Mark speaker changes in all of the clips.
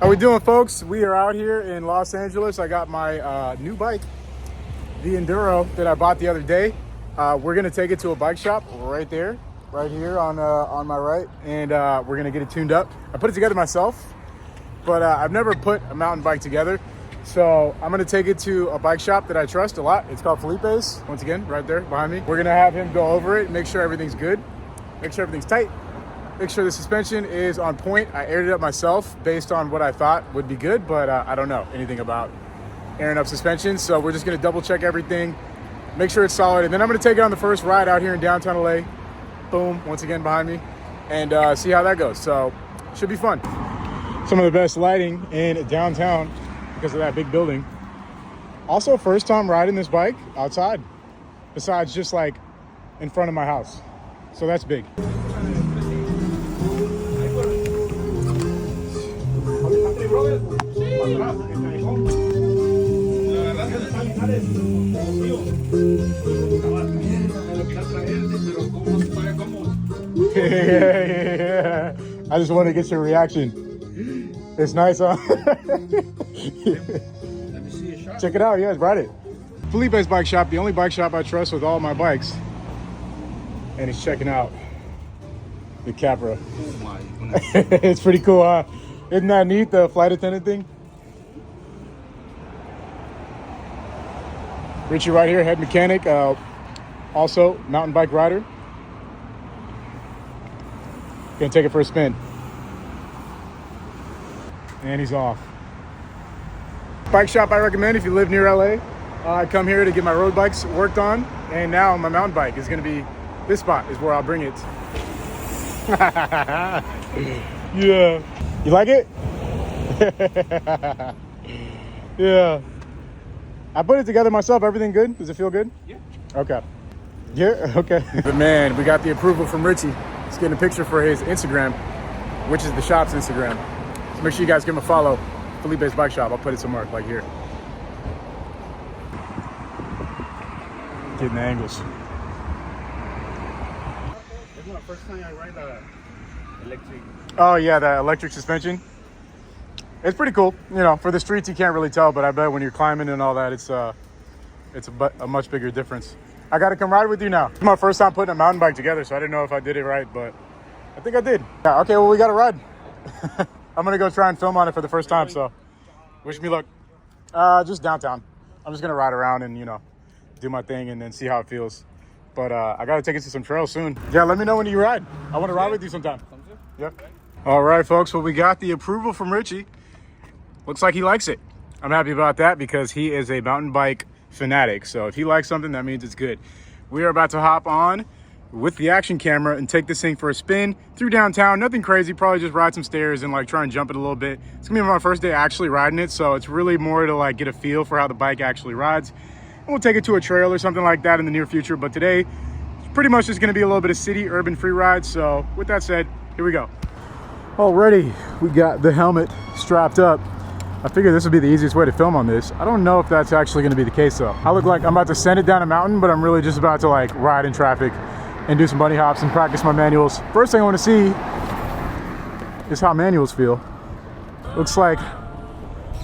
Speaker 1: How we doing, folks? We are out here in Los Angeles. I got my new bike, the Enduro, that I bought the other day. We're gonna take it to a bike shop right there, right here on my right, and we're gonna get it tuned up. I put it together myself, but I've never put a mountain bike together. So I'm gonna take it to a bike shop that I trust a lot. It's called Felipe's, once again, right there behind me. We're gonna have him go over it, make sure everything's good, make sure everything's tight, make sure the suspension is on point. I aired it up myself based on what I thought would be good, but I don't know anything about airing up suspension. So we're just gonna double check everything, make sure it's solid, and then I'm gonna take it on the first ride out here in downtown LA. Boom, once again behind me, and see how that goes. So should be fun. Some of the best lighting in downtown because of that big building. Also, first time riding this bike outside, besides just like in front of my house. So that's big. Yeah. I just want to get your reaction. It's nice, huh?
Speaker 2: Let me see a shot.
Speaker 1: Check it out, yeah, ride it. Felipe's Bike Shop, the only bike shop I trust with all my bikes. And he's checking out the Capra.
Speaker 2: Oh my.
Speaker 1: It's pretty cool, huh? Isn't that neat, the flight attendant thing? Richie right here, head mechanic, also mountain bike rider. Gonna take it for a spin. And he's off. Bike shop I recommend if you live near LA. I come here to get my road bikes worked on, and now my mountain bike is gonna be, this spot is where I'll bring it. Yeah. You like it? Yeah. I put it together myself. Everything good? Does it feel good?
Speaker 2: Yeah.
Speaker 1: Okay. Yeah, okay. But man, we got the approval from Richie. He's getting a picture for his Instagram, which is the shop's Instagram. So make sure you guys give him a follow. Felipe's Bike Shop. I'll put it somewhere like here. Getting the angles.
Speaker 2: It's my first time I ride a electric.
Speaker 1: Oh yeah, the electric suspension. It's pretty cool. You know, for the streets you can't really tell, but I bet when you're climbing and all that, it's a much bigger difference. I got to come ride with you now. It's my first time putting a mountain bike together, so I didn't know if I did it right, but I think I did. Yeah, okay, well, we got to ride. I'm going to go try and film on it for the first time, so wish me luck. Just downtown. I'm just going to ride around and, you know, do my thing and then see how it feels. But I got to take it to some trails soon. Yeah, let me know when you ride. I want to ride with you sometime. Yep. All right, folks, well, we got the approval from Richie. Looks like he likes it. I'm happy about that because he is a mountain bike fanatic. So if he likes something, that means it's good. We are about to hop on with the action camera and take this thing for a spin through downtown. Nothing crazy, probably just ride some stairs and like try and jump it a little bit. It's gonna be my first day actually riding it, so it's really more to like get a feel for how the bike actually rides. And we'll take it to a trail or something like that in the near future, but today it's pretty much just gonna be a little bit of city urban free ride. So with that said, here we go. Already we got the helmet strapped up. I figured this would be the easiest way to film on this. I don't know if that's actually gonna be the case though. I look like I'm about to send it down a mountain, but I'm really just about to like ride in traffic and do some bunny hops and practice my manuals. First thing I wanna see is how manuals feel. Looks like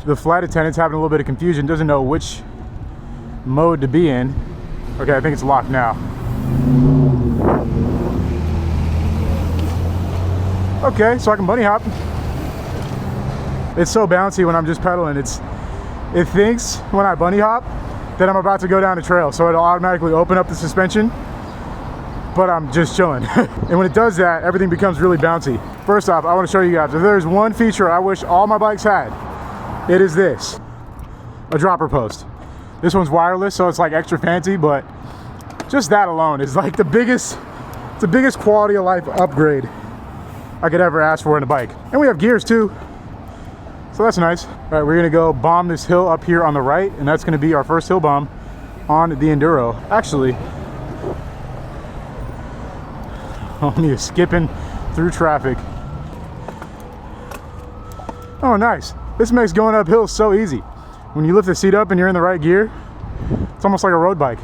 Speaker 1: the flight attendant's having a little bit of confusion, doesn't know which mode to be in. Okay, I think it's locked now. Okay, so I can bunny hop. It's so bouncy when I'm just pedaling. It thinks when I bunny hop that I'm about to go down a trail, so it'll automatically open up the suspension, but I'm just chilling. And when it does that, everything becomes really bouncy. First off, I want to show you guys, if there's one feature I wish all my bikes had, it is this, a dropper post. This one's wireless, so it's like extra fancy, but just that alone is like it's the biggest quality of life upgrade I could ever ask for in a bike. And we have gears too, so that's nice. All right, we're gonna go bomb this hill up here on the right, and that's gonna be our first hill bomb on the Enduro. Actually, only is skipping through traffic. Oh, nice. This makes going up hills so easy. When you lift the seat up and you're in the right gear, it's almost like a road bike.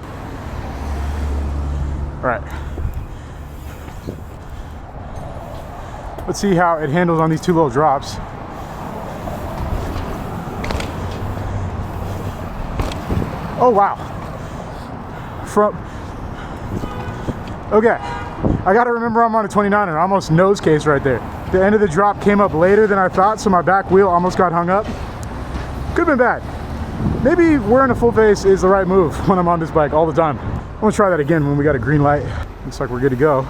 Speaker 1: All right. Let's see how it handles on these two little drops. Oh wow. Okay, I gotta remember I'm on a 29er, almost nose case right there. The end of the drop came up later than I thought, so my back wheel almost got hung up. Could've been bad. Maybe wearing a full face is the right move when I'm on this bike all the time. I'm gonna try that again when we got a green light. Looks like we're good to go.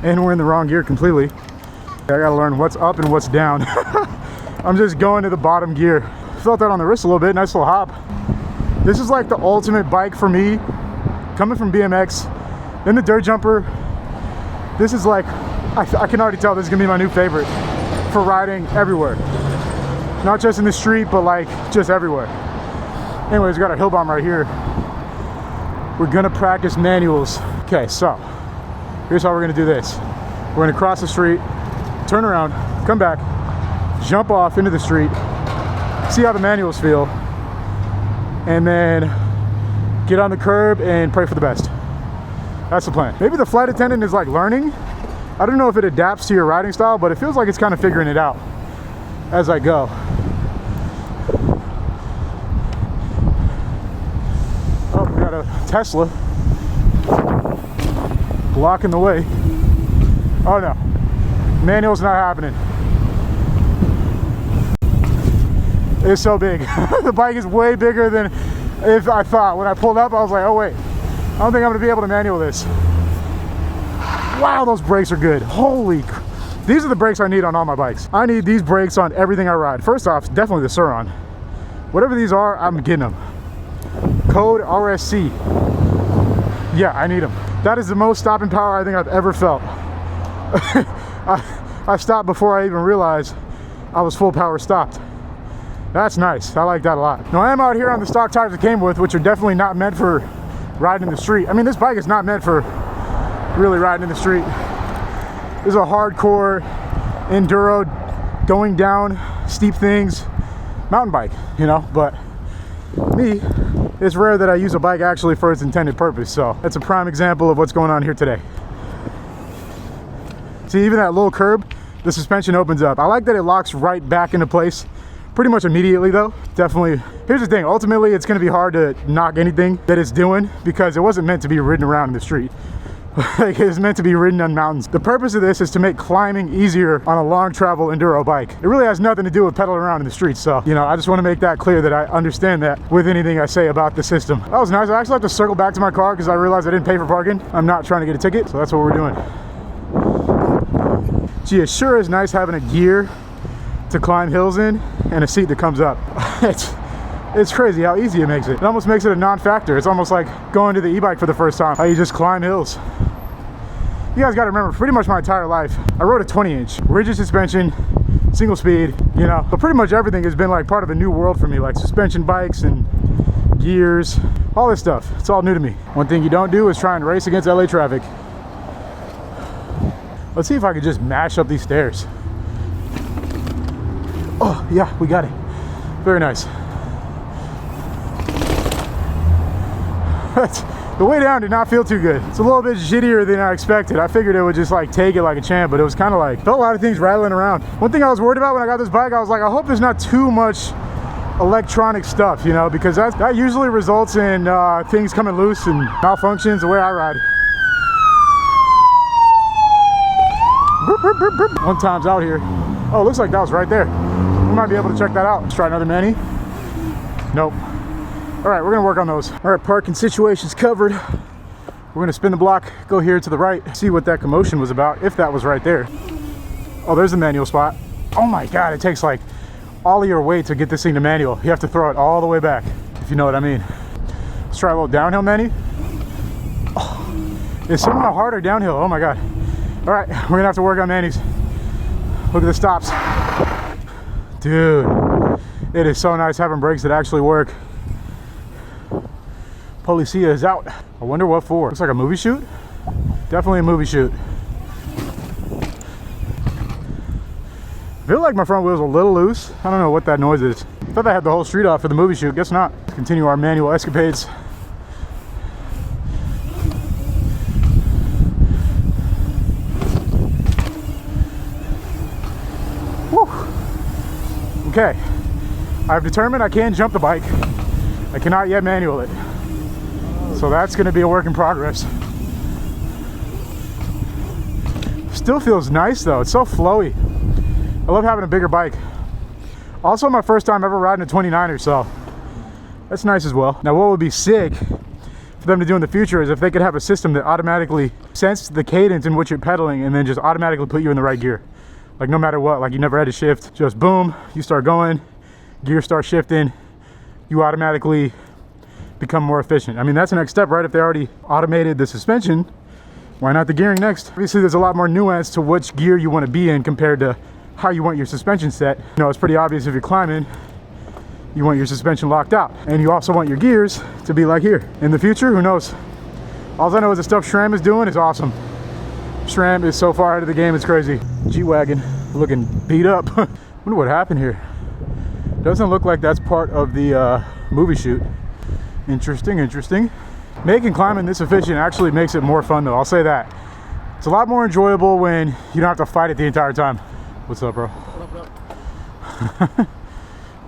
Speaker 1: And we're in the wrong gear completely. I gotta learn what's up and what's down. I'm just going to the bottom gear. Felt that on the wrist a little bit, nice little hop. This is like the ultimate bike for me, coming from BMX, then the dirt jumper. This is like, I can already tell this is gonna be my new favorite for riding everywhere. Not just in the street, but like just everywhere. Anyways, we got our hill bomb right here. We're gonna practice manuals. Okay, so here's how we're gonna do this. We're gonna cross the street, turn around, come back, jump off into the street, see how the manuals feel, and then get on the curb and pray for the best. That's the plan. Maybe the flight attendant is like learning. I don't know if it adapts to your riding style, but it feels like it's kind of figuring it out as I go. Oh, we got a Tesla blocking the way. Oh no, manual's not happening. It's so big. The bike is way bigger than if I thought. When I pulled up, I was like, oh wait, I don't think I'm gonna be able to manual this. Wow, those brakes are good. Holy, these are the brakes I need on all my bikes. I need these brakes on everything I ride. First off, definitely the Suron. Whatever these are, I'm getting them. Code RSC. Yeah, I need them. That is the most stopping power I think I've ever felt. I stopped before I even realized I was full power stopped. That's nice. I like that a lot. Now I am out here on the stock tires it came with, which are definitely not meant for riding in the street. I mean, this bike is not meant for really riding in the street. This is a hardcore enduro, going down steep things, mountain bike, you know, but me, it's rare that I use a bike actually for its intended purpose. So that's a prime example of what's going on here today. See, even that little curb, the suspension opens up. I like that it locks right back into place pretty much immediately though. Definitely. Here's the thing, ultimately it's going to be hard to knock anything that it's doing because it wasn't meant to be ridden around in the street. Like, it's meant to be ridden on mountains. The purpose of this is to make climbing easier on a long travel enduro bike. It really has nothing to do with pedaling around in the streets. So, you know, I just want to make that clear that I understand that with anything I say about the system. That was nice. I actually have to circle back to my car because I realized I didn't pay for parking. I'm not trying to get a ticket, so that's what we're doing. Gee, it sure is nice having a gear to climb hills in and a seat that comes up. It's crazy how easy it makes it. It almost makes it a non-factor. It's almost like going to the e-bike for the first time, how you just climb hills. You guys gotta remember, pretty much my entire life, I rode a 20-inch, rigid suspension, single speed, you know, but pretty much everything has been like part of a new world for me, like suspension bikes and gears, all this stuff. It's all new to me. One thing you don't do is try and race against LA traffic. Let's see if I could just mash up these stairs. Oh, yeah, we got it. Very nice. The way down did not feel too good. It's a little bit shittier than I expected. I figured it would just like take it like a champ, but it was kind of like, felt a lot of things rattling around. One thing I was worried about when I got this bike, I was like, I hope there's not too much electronic stuff, you know, because that usually results in things coming loose and malfunctions the way I ride. One time's out here. Oh, looks like that was right there. We might be able to check that out. Let's try another mani. Nope. All right, we're gonna work on those. All right, parking situation's covered. We're gonna spin the block, go here to the right, see what that commotion was about, if that was right there. Oh, there's the manual spot. Oh my God, it takes like all of your weight to get this thing to manual. You have to throw it all the way back, if you know what I mean. Let's try a little downhill mani. Oh, it's somehow harder downhill, oh my God. All right, we're gonna have to work on manis. Look at the stops. Dude, it is so nice having brakes that actually work. Policia is out. I wonder what for. Looks like a movie shoot. Definitely a movie shoot. I feel like my front wheel's a little loose. I don't know what that noise is. I thought I had the whole street off for the movie shoot. Guess not. Let's continue our manual escapades. Woo. Okay, I've determined I can jump the bike. I cannot yet manual it. So that's gonna be a work in progress. Still feels nice though, it's so flowy. I love having a bigger bike. Also my first time ever riding a 29er, so that's nice as well. Now what would be sick for them to do in the future is if they could have a system that automatically senses the cadence in which you're pedaling and then just automatically put you in the right gear. Like no matter what, like you never had to shift, just boom, you start going, gear starts shifting, you automatically become more efficient. I mean, that's the next step, right? If they already automated the suspension, why not the gearing next? Obviously there's a lot more nuance to which gear you want to be in compared to how you want your suspension set. You know, it's pretty obvious if you're climbing, you want your suspension locked out. And you also want your gears to be like here. In the future, who knows? All I know is the stuff SRAM is doing is awesome. SRAM is so far ahead of the game, it's crazy. G-Wagon looking beat up. Wonder what happened here. Doesn't look like that's part of the movie shoot. Interesting, interesting. Making climbing this efficient actually makes it more fun though, I'll say that. It's a lot more enjoyable when you don't have to fight it the entire time. What's up, bro? What up?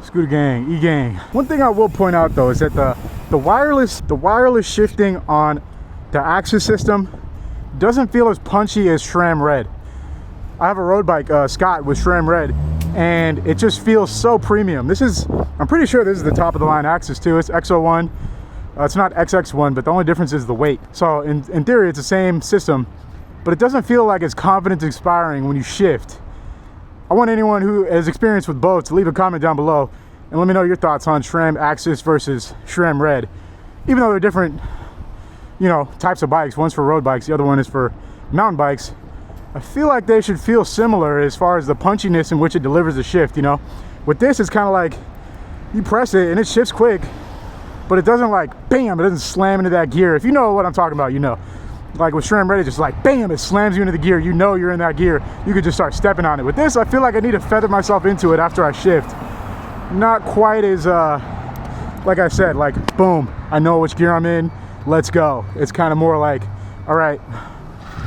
Speaker 1: Scooter gang, E-gang. One thing I will point out though is that the wireless shifting on the axis system doesn't feel as punchy as SRAM Red. I have a road bike, Scott, with SRAM Red, and it just feels so premium. This is, I'm pretty sure this is the top of the line axis too. It's X01. It's not XX1, but the only difference is the weight. So in theory, it's the same system, but it doesn't feel like it's confidence inspiring when you shift. I want anyone who has experience with both to leave a comment down below and let me know your thoughts on SRAM Axis versus SRAM Red. Even though they're different, you know, types of bikes. One's for road bikes, the other one is for mountain bikes. I feel like they should feel similar as far as the punchiness in which it delivers the shift, you know? With this, it's kind of like you press it and it shifts quick, but it doesn't like, bam, it doesn't slam into that gear. If you know what I'm talking about, you know. Like with SRAM Red, it's just like, bam, it slams you into the gear. You know you're in that gear. You could just start stepping on it. With this, I feel like I need to feather myself into it after I shift. Not quite as, like I said, like, boom, I know which gear I'm in. Let's go. It's kind of more like, all right,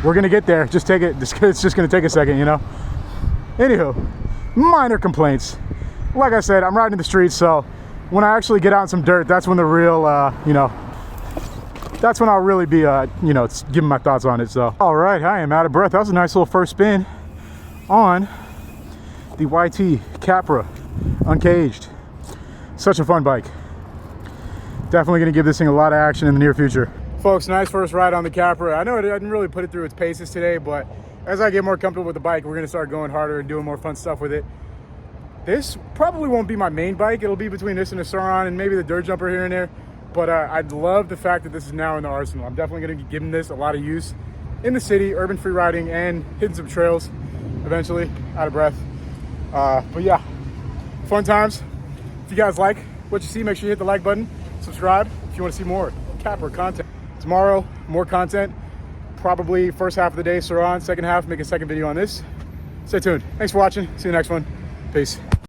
Speaker 1: we're going to get there. Just take it. It's just going to take a second, you know? Anywho, minor complaints. Like I said, I'm riding in the streets, so when I actually get out in some dirt, that's when the real, you know, that's when I'll really be, you know, giving my thoughts on it. So, all right, I am out of breath. That was a nice little first spin on the YT Capra Uncaged. Such a fun bike. Definitely gonna give this thing a lot of action in the near future. Folks, nice first ride on the Capra. I know I didn't really put it through its paces today, but as I get more comfortable with the bike, we're gonna start going harder and doing more fun stuff with it. This probably won't be my main bike. It'll be between this and the Sauron and maybe the dirt jumper here and there. But I'd love the fact that this is now in the arsenal. I'm definitely going to be giving this a lot of use in the city, urban free riding, and hitting some trails eventually. Out of breath. But yeah, fun times. If you guys like what you see, make sure you hit the like button. Subscribe if you want to see more Capra content. Tomorrow, more content. Probably first half of the day, Sauron. Second half, make a second video on this. Stay tuned. Thanks for watching. See you next one. Peace.